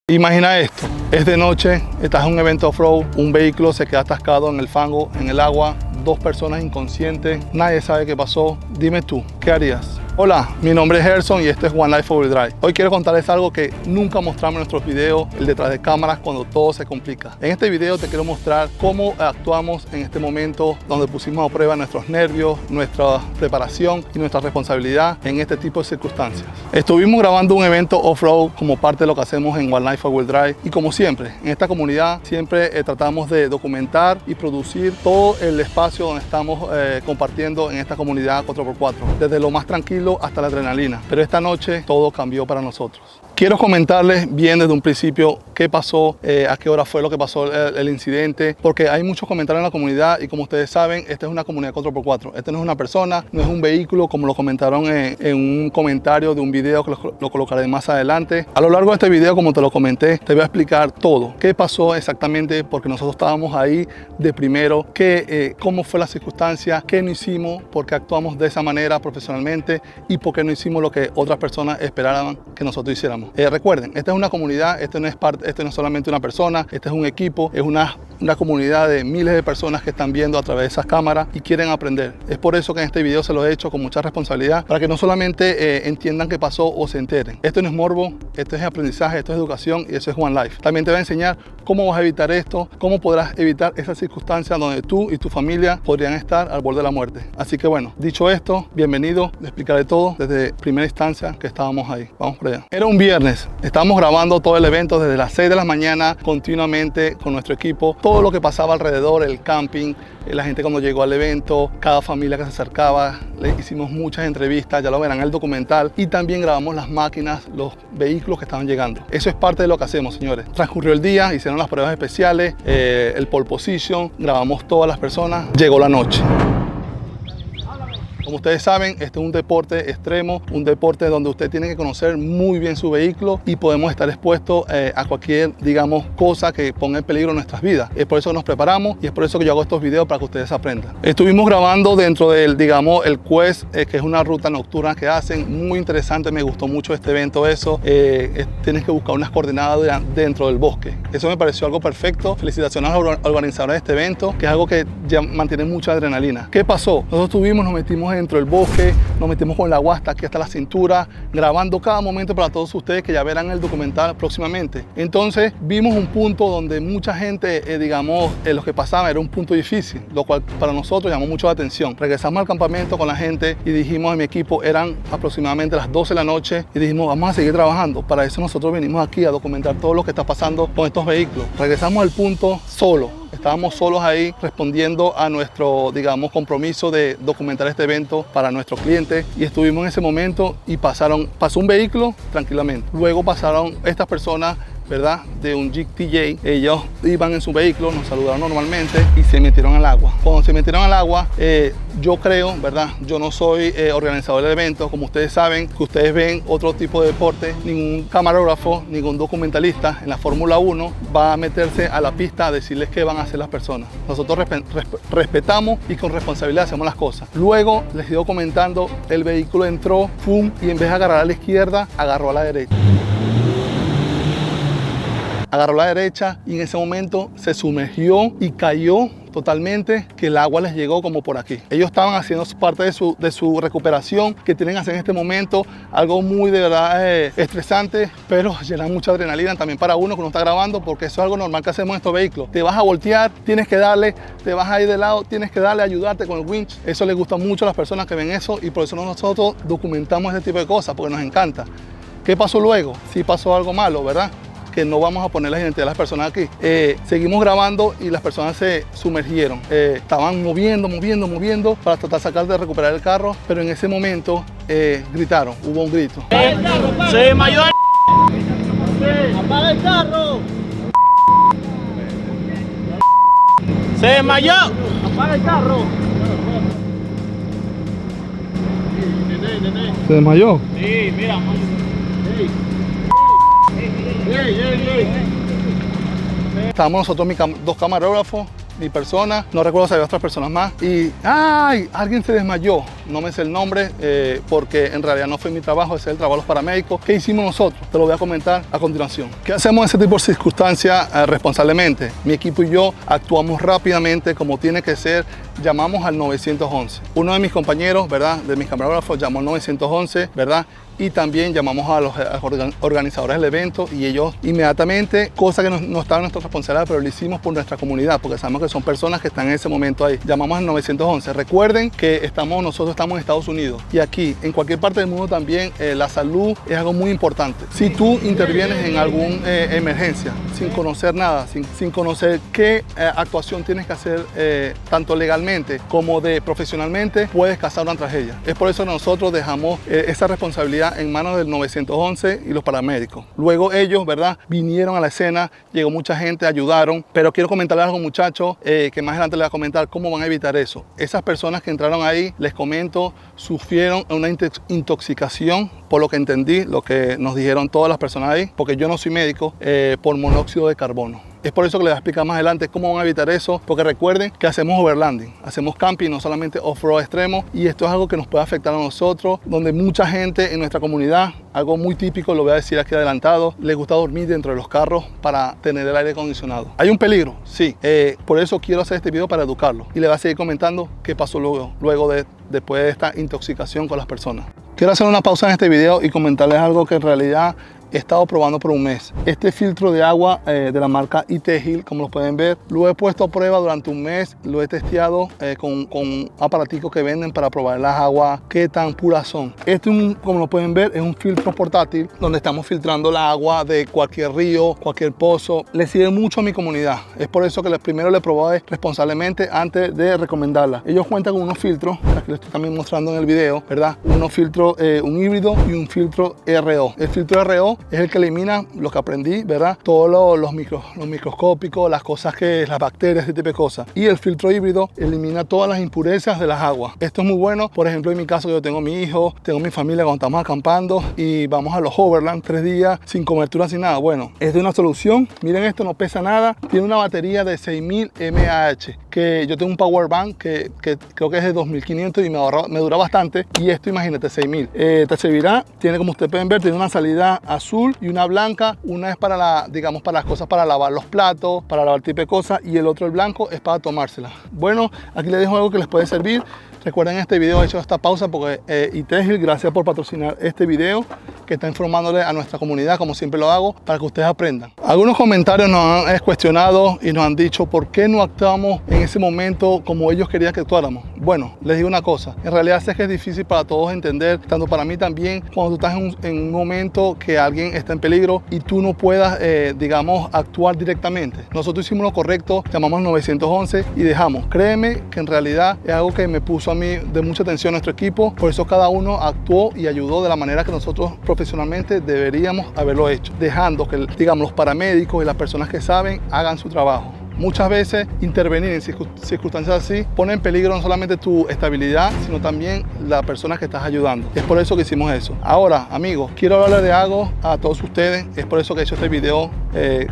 Imagina esto, es de noche, estás en un evento off-road, un vehículo se queda atascado en el fango, en el agua, 2 personas inconscientes, nadie sabe qué pasó. Dime tú, ¿qué harías? Hola, mi nombre es Gerson y esto es One Life Overdrive. Hoy quiero contarles algo que nunca mostramos en nuestros videos, el detrás de cámaras cuando todo se complica. En este video te quiero mostrar cómo actuamos en este momento donde pusimos a prueba nuestros nervios, nuestra preparación y nuestra responsabilidad en este tipo de circunstancias. Estuvimos grabando un evento off-road como parte de lo que hacemos en One Life Overdrive y como siempre, en esta comunidad siempre tratamos de documentar y producir todo el espacio donde estamos compartiendo en esta comunidad 4x4, desde lo más tranquilo hasta la adrenalina, pero esta noche todo cambió para nosotros. Quiero comentarles bien desde un principio qué pasó, a qué hora fue lo que pasó el incidente, porque hay muchos comentarios en la comunidad y como ustedes saben, esta es una comunidad 4x4. Este no es una persona, no es un vehículo como lo comentaron en un comentario de un video que lo colocaré más adelante. A lo largo de este video, como te lo comenté, te voy a explicar todo, qué pasó exactamente, porque nosotros estábamos ahí de primero, cómo fue la circunstancia, qué no hicimos, por qué actuamos de esa manera profesionalmente y por qué no hicimos lo que otras personas esperaban que nosotros hiciéramos. Recuerden, esta es una comunidad, este no es solamente una persona, este es un equipo, es una comunidad de miles de personas que están viendo a través de esas cámaras y quieren aprender. Es por eso que en este video se lo he hecho con mucha responsabilidad, para que no solamente entiendan qué pasó o se enteren. Esto no es morbo, esto es aprendizaje, esto es educación y eso es One Life. También te voy a enseñar cómo vas a evitar esto, cómo podrás evitar esas circunstancias donde tú y tu familia podrían estar al borde de la muerte. Así que bueno, dicho esto, bienvenido, le explicaré todo desde primera instancia que estábamos ahí. Vamos por allá. Era un viernes, estábamos grabando todo el evento desde las 6 de la mañana continuamente con nuestro equipo, todo lo que pasaba alrededor, el camping, la gente cuando llegó al evento, cada familia que se acercaba, le hicimos muchas entrevistas, ya lo verán en el documental, y también grabamos las máquinas, los vehículos que estaban llegando. Eso es parte de lo que hacemos, señores. Transcurrió el día, hicieron las pruebas especiales, el pole position, grabamos todas las personas, llegó la noche. Como ustedes saben, este es un deporte extremo, un deporte donde usted tiene que conocer muy bien su vehículo y podemos estar expuestos a cualquier, digamos, cosa que ponga en peligro nuestras vidas. Es por eso que nos preparamos y es por eso que yo hago estos videos para que ustedes aprendan. Estuvimos grabando dentro del, digamos, el Quest, que es una ruta nocturna que hacen, muy interesante, me gustó mucho este evento eso. Tienes que buscar unas coordenadas dentro del bosque. Eso me pareció algo perfecto. Felicitaciones a los organizadores de este evento, que es algo que ya mantiene mucha adrenalina. ¿Qué pasó? Nosotros nos metimos dentro del bosque, nos metimos con el agua hasta aquí, hasta la cintura, grabando cada momento para todos ustedes que ya verán el documental próximamente. Entonces vimos un punto donde mucha gente, digamos, los que pasaban era un punto difícil, lo cual para nosotros llamó mucho la atención. Regresamos al campamento con la gente y dijimos a mi equipo, eran aproximadamente las 12 de la noche y dijimos, vamos a seguir trabajando. Para eso nosotros venimos aquí a documentar todo lo que está pasando con estos vehículos. Regresamos al punto solo. Estábamos solos ahí respondiendo a nuestro, digamos, compromiso de documentar este evento para nuestros clientes y estuvimos en ese momento y pasó un vehículo tranquilamente. Luego pasaron estas personas, ¿verdad? De un Jeep TJ, ellos iban en su vehículo, nos saludaron normalmente y se metieron al agua. Cuando se metieron al agua, yo creo, ¿verdad? Yo no soy organizador del evento, como ustedes saben, que ustedes ven otro tipo de deporte, ningún camarógrafo, ningún documentalista en la Fórmula 1 va a meterse a la pista a decirles qué van a hacer las personas. Nosotros respetamos y con responsabilidad hacemos las cosas. Luego les sigo comentando, el vehículo entró, ¡pum! Y en vez de agarrar a la izquierda, agarró a la derecha. Agarró la derecha y en ese momento se sumergió y cayó totalmente, que el agua les llegó como por aquí. Ellos estaban haciendo parte de su recuperación que tienen que hacer en este momento, algo muy de verdad estresante, pero llena mucha adrenalina también para uno que no está grabando, porque eso es algo normal que hacemos en estos vehículos. Te vas a voltear, tienes que darle, te vas a ir de lado, tienes que darle, ayudarte con el winch. Eso les gusta mucho a las personas que ven eso y por eso nosotros documentamos este tipo de cosas, porque nos encanta. ¿Qué pasó luego? Sí pasó algo malo, ¿verdad? Que no vamos a poner la identidad de las personas aquí. Seguimos grabando y las personas se sumergieron. Estaban moviendo para tratar de recuperar el carro, pero en ese momento gritaron, hubo un grito. ¡Se desmayó! ¡Apaga el carro! ¡Se desmayó! ¡Apaga el carro! ¿Se desmayó? Sí, mira. Estábamos nosotros, dos camarógrafos, mi persona, no recuerdo si había otras personas más, y ¡ay! Alguien se desmayó, no me sé el nombre porque en realidad no fue mi trabajo, ese es el trabajo de los paramédicos. ¿Qué hicimos nosotros? Te lo voy a comentar a continuación. ¿Qué hacemos en ese tipo de circunstancias responsablemente? Mi equipo y yo actuamos rápidamente como tiene que ser, llamamos al 911. Uno de mis compañeros, ¿verdad? De mis camarógrafos llamó al 911, ¿verdad? Y también llamamos a los organizadores del evento y ellos inmediatamente, cosa que no estaba en nuestra responsabilidad, pero lo hicimos por nuestra comunidad, porque sabemos que son personas que están en ese momento ahí. Llamamos al 911. Recuerden que nosotros estamos en Estados Unidos y aquí, en cualquier parte del mundo también, la salud es algo muy importante. Si tú intervienes en alguna emergencia, sin conocer nada, sin conocer qué actuación tienes que hacer, tanto legalmente como profesionalmente, puedes causar una tragedia. Es por eso que nosotros dejamos esa responsabilidad en manos del 911 y los paramédicos. Luego ellos, ¿verdad? Vinieron a la escena, llegó mucha gente, ayudaron, pero quiero comentarles algo, muchachos, que más adelante les voy a comentar cómo van a evitar eso. Esas personas que entraron ahí, les comento, sufrieron una intoxicación, por lo que entendí, lo que nos dijeron todas las personas ahí, porque yo no soy médico, por monóxido de carbono. Es por eso que les voy a explicar más adelante cómo van a evitar eso, porque recuerden que hacemos overlanding, hacemos camping, no solamente off-road extremo, y esto es algo que nos puede afectar a nosotros, donde mucha gente en nuestra comunidad, algo muy típico, lo voy a decir aquí adelantado, les gusta dormir dentro de los carros para tener el aire acondicionado. ¿Hay un peligro? Sí, por eso quiero hacer este video para educarlo, y les voy a seguir comentando qué pasó después de esta intoxicación con las personas. Quiero hacer una pausa en este video y comentarles algo que en realidad he estado probando por un mes. Este filtro de agua de la marca Itehil, como lo pueden ver, lo he puesto a prueba durante un mes, lo he testeado con aparaticos que venden para probar las aguas, qué tan puras son. Este, como lo pueden ver, es un filtro portátil donde estamos filtrando la agua de cualquier río, cualquier pozo. Le sirve mucho a mi comunidad. Es por eso que primero le probé responsablemente antes de recomendarla. Ellos cuentan con unos filtros, que les estoy también mostrando en el video, ¿verdad? Unos filtros, un híbrido y un filtro RO. El filtro RO es el que elimina lo que aprendí, ¿verdad? Todos los microscópicos, las bacterias, ese tipo de cosas. Y el filtro híbrido elimina todas las impurezas de las aguas. Esto es muy bueno. Por ejemplo, en mi caso, yo tengo mi hijo, tengo mi familia cuando estamos acampando y vamos a los overland 3 días sin cobertura, sin nada. Bueno, es de una solución. Miren esto, no pesa nada. Tiene una batería de 6000 mAh, que yo tengo un power bank que creo que es de 2500 y me dura bastante. Y esto, imagínate, 6000. Te servirá. Tiene, como ustedes pueden ver, tiene una salida azul y una blanca. Una es para digamos, para las cosas, para lavar los platos, para lavar tipo de cosas, y el otro, el blanco, es para tomársela. Bueno, aquí les dejo algo que les puede servir. Recuerden, este video he hecho esta pausa porque Itehil, gracias por patrocinar este video que está informándole a nuestra comunidad, como siempre lo hago, para que ustedes aprendan. Algunos comentarios nos han cuestionado y nos han dicho por qué no actuamos en ese momento como ellos querían que actuáramos. Bueno, les digo una cosa, en realidad sé que es difícil para todos entender, tanto para mí también, cuando tú estás en un momento que alguien está en peligro y tú no puedas, digamos, actuar directamente. Nosotros hicimos lo correcto, llamamos al 911 y dejamos. Créeme que en realidad es algo que me puso a mí de mucha atención nuestro equipo, por eso cada uno actuó y ayudó de la manera que nosotros profesionalmente deberíamos haberlo hecho, dejando que, digamos, los paramédicos y las personas que saben hagan su trabajo. Muchas veces intervenir en circunstancias así pone en peligro no solamente tu estabilidad, sino también la persona que estás ayudando. Es por eso que hicimos eso. Ahora, amigos, quiero hablarles de algo a todos ustedes. Es por eso que he hecho este video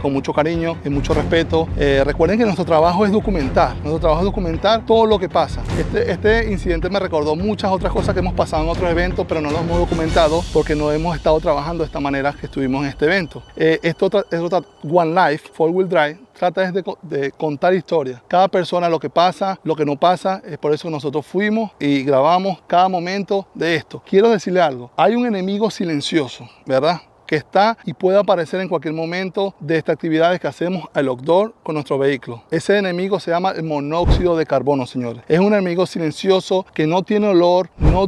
con mucho cariño y mucho respeto. Recuerden que nuestro trabajo es documentar. Nuestro trabajo es documentar todo lo que pasa. Este incidente me recordó muchas otras cosas que hemos pasado en otros eventos, pero no los hemos documentado porque no hemos estado trabajando de esta manera que estuvimos en este evento. Esto es otra One Life, 4-wheel drive. Trata de contar historias. Cada persona, lo que pasa, lo que no pasa. Es por eso que nosotros fuimos y grabamos cada momento de esto. Quiero decirle algo. Hay un enemigo silencioso, ¿verdad?, que está y puede aparecer en cualquier momento de estas actividades que hacemos al outdoor con nuestro vehículo. Ese enemigo se llama el monóxido de carbono, señores. Es un enemigo silencioso que no tiene olor, no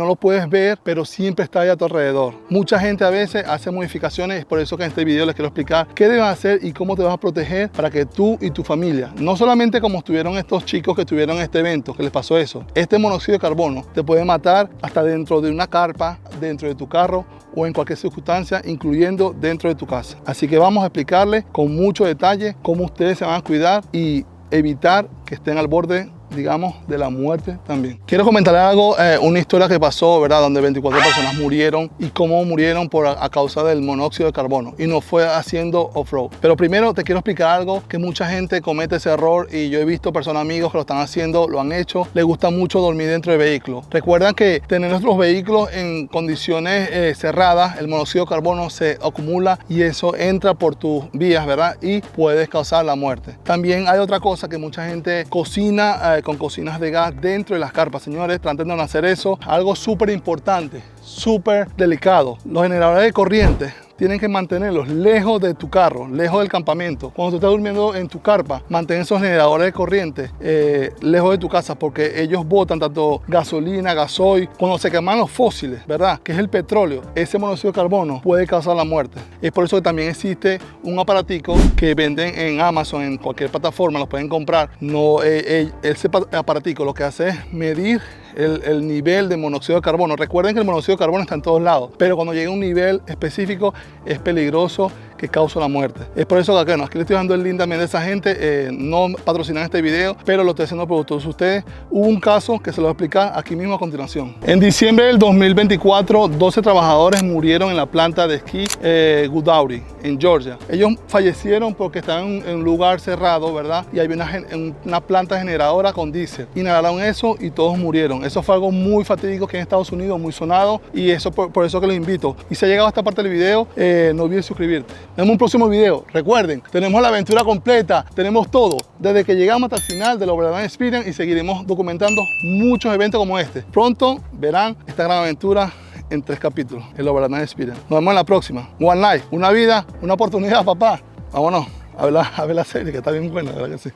lo puedes ver, pero siempre está ahí a tu alrededor. Mucha gente a veces hace modificaciones, es por eso que en este video les quiero explicar qué debes hacer y cómo te vas a proteger para que tú y tu familia, no solamente como estuvieron estos chicos que estuvieron en este evento, que les pasó eso, este monóxido de carbono te puede matar hasta dentro de una carpa, dentro de tu carro o en cualquier circunstancia, incluyendo dentro de tu casa. Así que vamos a explicarles con mucho detalle cómo ustedes se van a cuidar y evitar que estén al borde digamos, de la muerte también. Quiero comentar algo, una historia que pasó, ¿verdad? Donde 24 personas murieron y cómo murieron a causa del monóxido de carbono y no fue haciendo off-road. Pero primero te quiero explicar algo que mucha gente comete ese error y yo he visto personas amigos que lo están haciendo, lo han hecho, les gusta mucho dormir dentro del vehículo. Recuerdan que tener nuestros vehículos en condiciones cerradas, el monóxido de carbono se acumula y eso entra por tus vías, ¿verdad? Y puedes causar la muerte. También hay otra cosa que mucha gente cocina con cocinas de gas dentro de las carpas. Señores, traten de no hacer eso. Algo súper importante, súper delicado. Los generadores de corriente tienen que mantenerlos lejos de tu carro, lejos del campamento. Cuando tú estás durmiendo en tu carpa, mantén esos generadores de corriente lejos de tu casa porque ellos botan tanto gasolina, gasoil. Cuando se queman los fósiles, ¿verdad? Que es el petróleo, ese monóxido de carbono puede causar la muerte. Es por eso que también existe un aparatico que venden en Amazon, en cualquier plataforma, lo pueden comprar. Ese aparatico lo que hace es medir el nivel de monóxido de carbono. Recuerden que el monóxido de carbono está en todos lados, pero cuando llega a un nivel específico es peligroso, que causa la muerte. Es por eso que aquí le estoy dando el link también de esa gente. No patrocinan este video, pero lo estoy haciendo por todos ustedes. Hubo un caso que se lo voy a explicar aquí mismo a continuación. En diciembre del 2024, 12 trabajadores murieron en la planta de esquí Goodowry, en Georgia. Ellos fallecieron porque estaban en un lugar cerrado, ¿verdad? Y había una planta generadora con diésel. Inhalaron eso y todos murieron. Eso fue algo muy fatídico que en Estados Unidos, muy sonado, y eso por eso que los invito. Y si ha llegado a esta parte del video, no olvides suscribirte. Nos vemos en un próximo video. Recuerden, tenemos la aventura completa, tenemos todo, desde que llegamos hasta el final del Overland Experience y seguiremos documentando muchos eventos como este. Pronto verán esta gran aventura en 3 capítulos, el Overland Experience. Nos vemos en la próxima. One life, una vida, una oportunidad, papá. Vámonos a ver la serie que está bien buena, ¿verdad que sí?